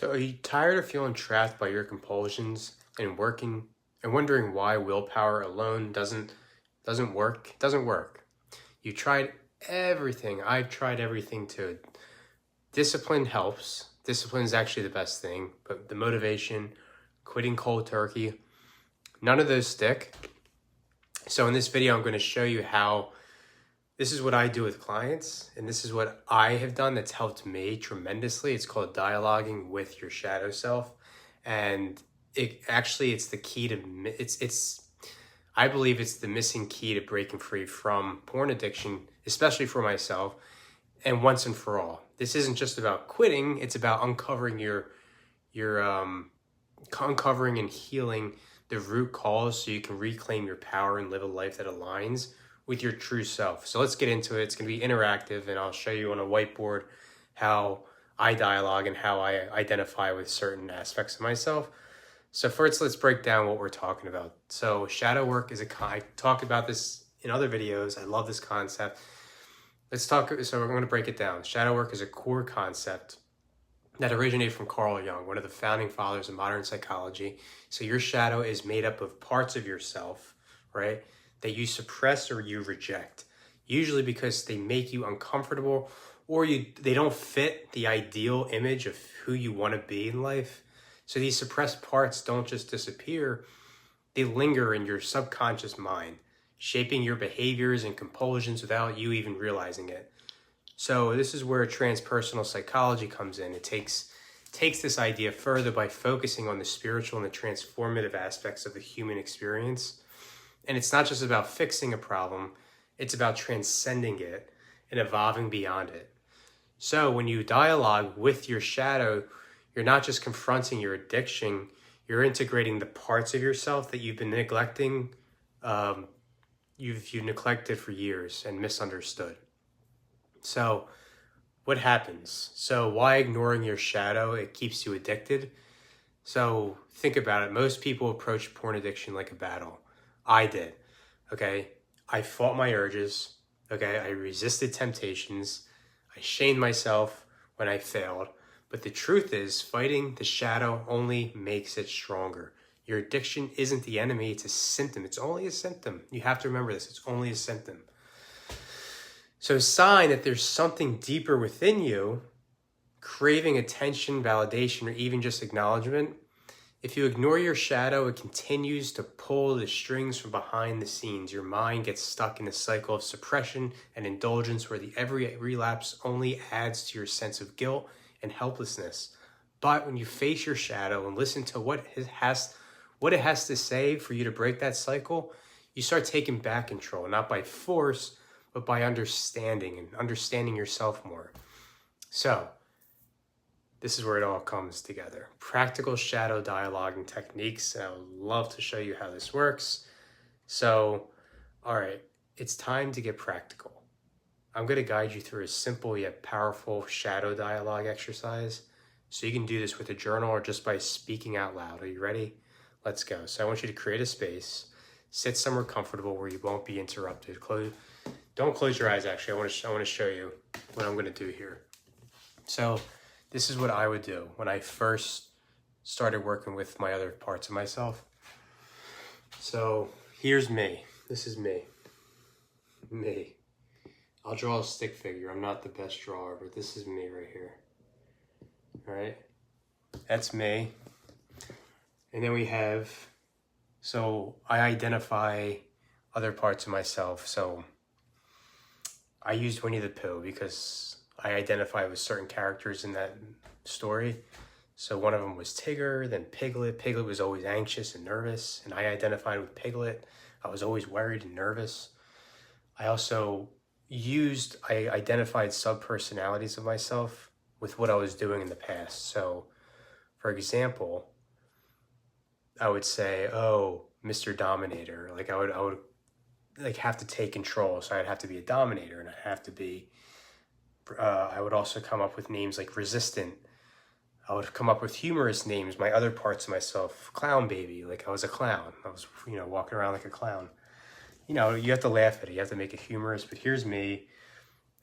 So are you tired of feeling trapped by your compulsions and working and wondering why willpower alone doesn't work? It doesn't work. You tried everything. I've tried everything too. Discipline helps. Discipline is actually the best thing, but the motivation, quitting cold turkey, none of those stick. So in this video, I'm going to show you how this is what I do with clients, and this is what I have done that's helped me tremendously. It's called dialoguing with your shadow self, and it's the key to I believe it's the missing key to breaking free from porn addiction, especially for myself, and once and for all. This isn't just about quitting; it's about uncovering uncovering and healing the root cause, so you can reclaim your power and live a life that aligns with your true self. So let's get into it. It's going to be interactive, and I'll show you on a whiteboard how I dialogue and how I identify with certain aspects of myself. So first, let's break down what we're talking about. So shadow work is I talked about this in other videos. I love this concept. So we're going to break it down. Shadow work is a core concept that originated from Carl Jung, one of the founding fathers of modern psychology. So your shadow is made up of parts of yourself, right, that you suppress or you reject, usually because they make you uncomfortable or they don't fit the ideal image of who you want to be in life. So these suppressed parts don't just disappear, they linger in your subconscious mind, shaping your behaviors and compulsions without you even realizing it. So this is where transpersonal psychology comes in. It takes this idea further by focusing on the spiritual and the transformative aspects of the human experience. And it's not just about fixing a problem, it's about transcending it and evolving beyond it. So when you dialogue with your shadow, you're not just confronting your addiction, you're integrating the parts of yourself that you've been neglecting, you've neglected for years and misunderstood. So what happens? So why ignoring your shadow? It keeps you addicted. So think about it. Most people approach porn addiction like a battle. I did. Okay. I fought my urges. Okay. I resisted temptations. I shamed myself when I failed. But the truth is, fighting the shadow only makes it stronger. Your addiction isn't the enemy. It's a symptom. It's only a symptom. You have to remember this. It's only a symptom. So a sign that there's something deeper within you, craving attention, validation, or even just acknowledgement. If you ignore your shadow, it continues to pull the strings from behind the scenes. Your mind gets stuck in a cycle of suppression and indulgence where every relapse only adds to your sense of guilt and helplessness. But when you face your shadow and listen to what it has to say for you to break that cycle, you start taking back control, not by force, but by understanding yourself more. So this is where it all comes together. Practical shadow dialoguing techniques. And I would love to show you how this works. So, all right, it's time to get practical. I'm going to guide you through a simple yet powerful shadow dialogue exercise. So you can do this with a journal or just by speaking out loud. Are you ready? Let's go. So I want you to create a space. Sit somewhere comfortable where you won't be interrupted. Don't close your eyes, actually. I want to show you what I'm going to do here. So this is what I would do when I first started working with my other parts of myself. So here's me. This is me. Me. I'll draw a stick figure. I'm not the best drawer, but this is me right here. All right? That's me. And then so I identify other parts of myself. So I used Winnie the Pooh because I identify with certain characters in that story. So one of them was Tigger, then Piglet. Piglet was always anxious and nervous, and I identified with Piglet. I was always worried and nervous. I identified sub-personalities of myself with what I was doing in the past. So, for example, I would say, oh, Mr. Dominator. Like I would like have to take control. So I'd have to be a dominator, and I would also come up with names like resistant. I would come up with humorous names, my other parts of myself, clown baby, like I was a clown. I was, walking around like a clown. You have to laugh at it. You have to make it humorous, but here's me.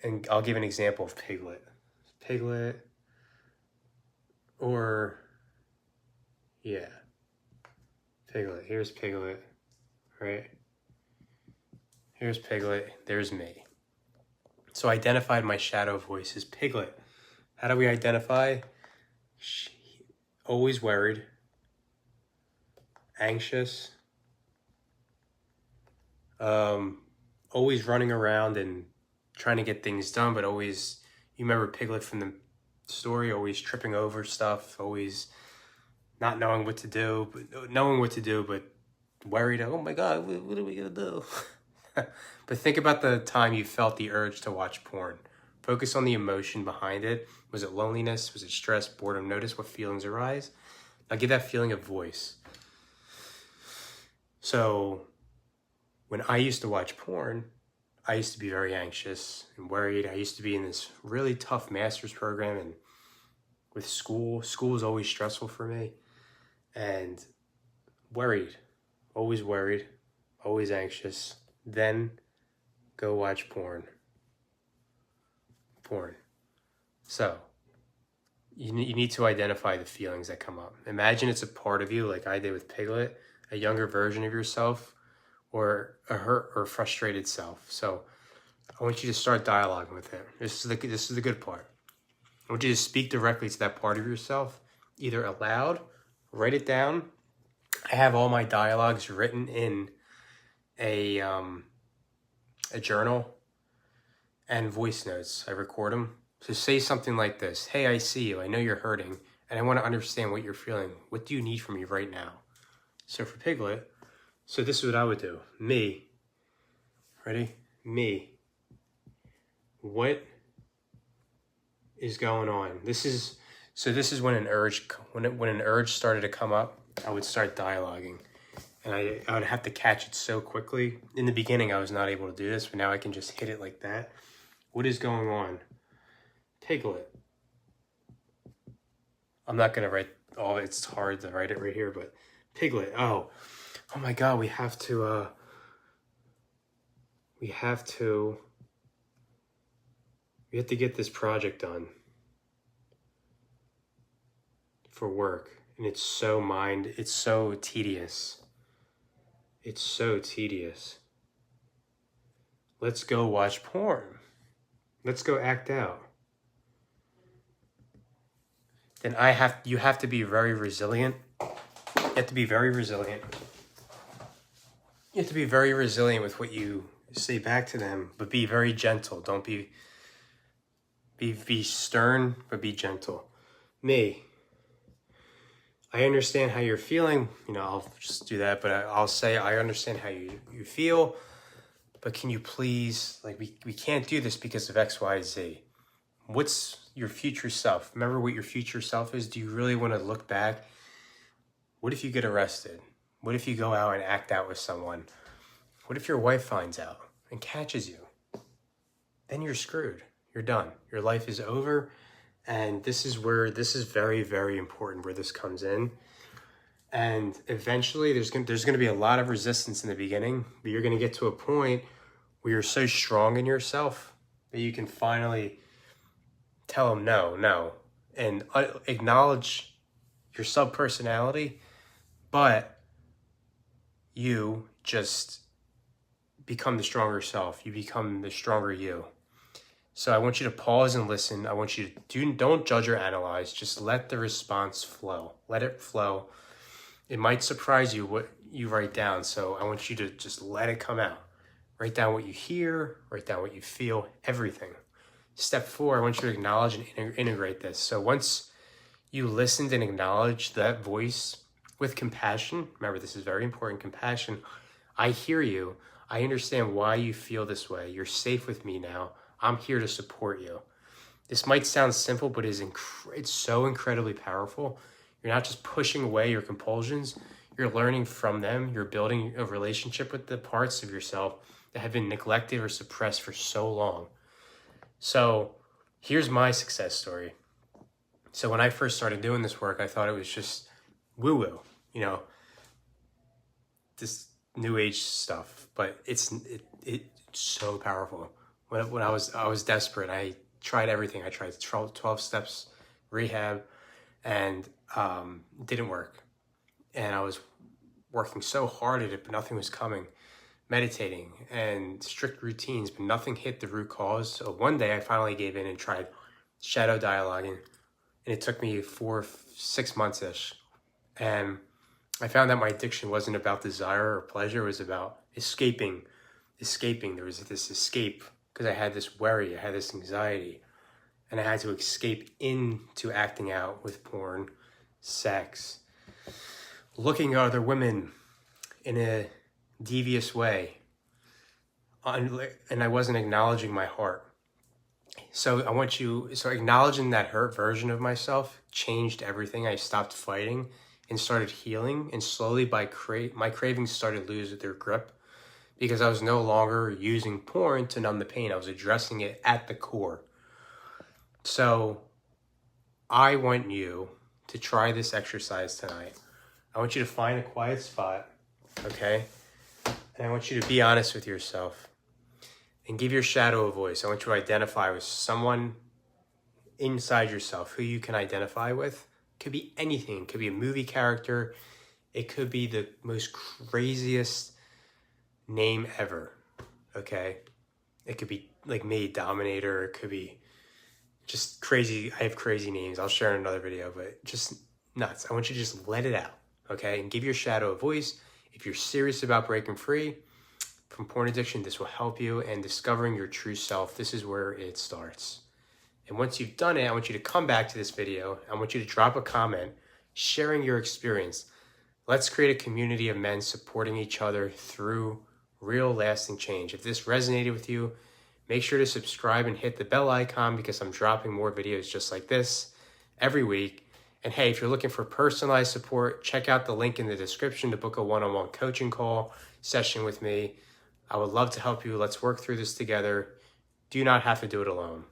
And I'll give an example of Piglet. Piglet Or, yeah, Piglet. Here's Piglet, right? Here's Piglet. There's me. So I identified my shadow voice as Piglet. How do we identify? Always worried, anxious, always running around and trying to get things done, but always, you remember Piglet from the story, always tripping over stuff, always not knowing what to do, but worried, oh my God, what are we gonna do? But think about the time you felt the urge to watch porn. Focus on the emotion behind it. Was it loneliness? Was it stress, boredom? Notice what feelings arise. Now give that feeling a voice. So when I used to watch porn, I used to be very anxious and worried. I used to be in this really tough master's program, and with school was always stressful for me, and worried, always anxious. Then go watch porn. So you need to identify the feelings that come up. Imagine it's a part of you, like I did with Piglet, a younger version of yourself, or a hurt or frustrated self. So I want you to start dialoguing with it. This is the good part. I want you to speak directly to that part of yourself, either aloud, write it down. I have all my dialogues written in a journal and voice notes. I record them. So say something like this. Hey, I see you. I know you're hurting, and I want to understand what you're feeling. What do you need from me right now? So for Piglet, so this is what I would do. Me. Ready? Me. What is going on? This is when an urge started to come up, I would start dialoguing. And I would have to catch it so quickly. In the beginning, I was not able to do this, but now I can just hit it like that. What is going on? Piglet. I'm not going to write all, it's hard to write it right here, but Piglet. Oh my God, we have to get this project done for work. And it's so tedious. It's so tedious. Let's go watch porn. Let's go act out. Then you have to be very resilient. You have to be very resilient. You have to be very resilient with what you say back to them, but be very gentle. Don't be stern, but be gentle. Me. I understand how you're feeling. I'll just do that, but I'll say, I understand how you feel, but can you please, we can't do this because of X, Y, Z. What's your future self? Remember what your future self is? Do you really want to look back? What if you get arrested? What if you go out and act out with someone? What if your wife finds out and catches you? Then you're screwed. You're done. Your life is over. And this is very, very important where this comes in. And eventually there's going to be a lot of resistance in the beginning, but you're going to get to a point where you're so strong in yourself that you can finally tell them no, and acknowledge your sub-personality, but you just become the stronger self. You become the stronger you. So I want you to pause and listen. I want you to don't judge or analyze. Just let the response flow. Let it flow. It might surprise you what you write down. So I want you to just let it come out. Write down what you hear. Write down what you feel. Everything. Step 4, I want you to acknowledge and integrate this. So once you listened and acknowledged that voice with compassion, remember this is very important, compassion. I hear you. I understand why you feel this way. You're safe with me now. I'm here to support you. This might sound simple, but it's so incredibly powerful. You're not just pushing away your compulsions. You're learning from them. You're building a relationship with the parts of yourself that have been neglected or suppressed for so long. So here's my success story. So when I first started doing this work, I thought it was just woo-woo, this new age stuff, but it's so powerful. When I was desperate, I tried everything. I tried 12 steps, rehab, and it didn't work. And I was working so hard at it, but nothing was coming. Meditating and strict routines, but nothing hit the root cause. So one day I finally gave in and tried shadow dialoguing, and it took me 6 months-ish. And I found that my addiction wasn't about desire or pleasure, it was about escaping. There was this escape because I had this worry, I had this anxiety, and I had to escape into acting out with porn, sex, looking at other women in a devious way, and I wasn't acknowledging my heart. So acknowledging that hurt version of myself changed everything. I stopped fighting and started healing, and slowly my cravings started to lose their grip because I was no longer using porn to numb the pain. I was addressing it at the core. So I want you to try this exercise tonight. I want you to find a quiet spot, okay? And I want you to be honest with yourself and give your shadow a voice. I want you to identify with someone inside yourself who you can identify with. It could be anything. It could be a movie character. It could be the most craziest name ever, okay? It could be like me, Dominator. It could be just crazy. I have crazy names. I'll share in another video, but just nuts. I want you to just let it out, okay? And give your shadow a voice. If you're serious about breaking free from porn addiction, this will help you. And discovering your true self, this is where it starts. And once you've done it, I want you to come back to this video. I want you to drop a comment sharing your experience. Let's create a community of men supporting each other through real lasting change. If this resonated with you, make sure to subscribe and hit the bell icon because I'm dropping more videos just like this every week. And hey, if you're looking for personalized support, check out the link in the description to book a one-on-one coaching call session with me. I would love to help you. Let's work through this together. Do not have to do it alone.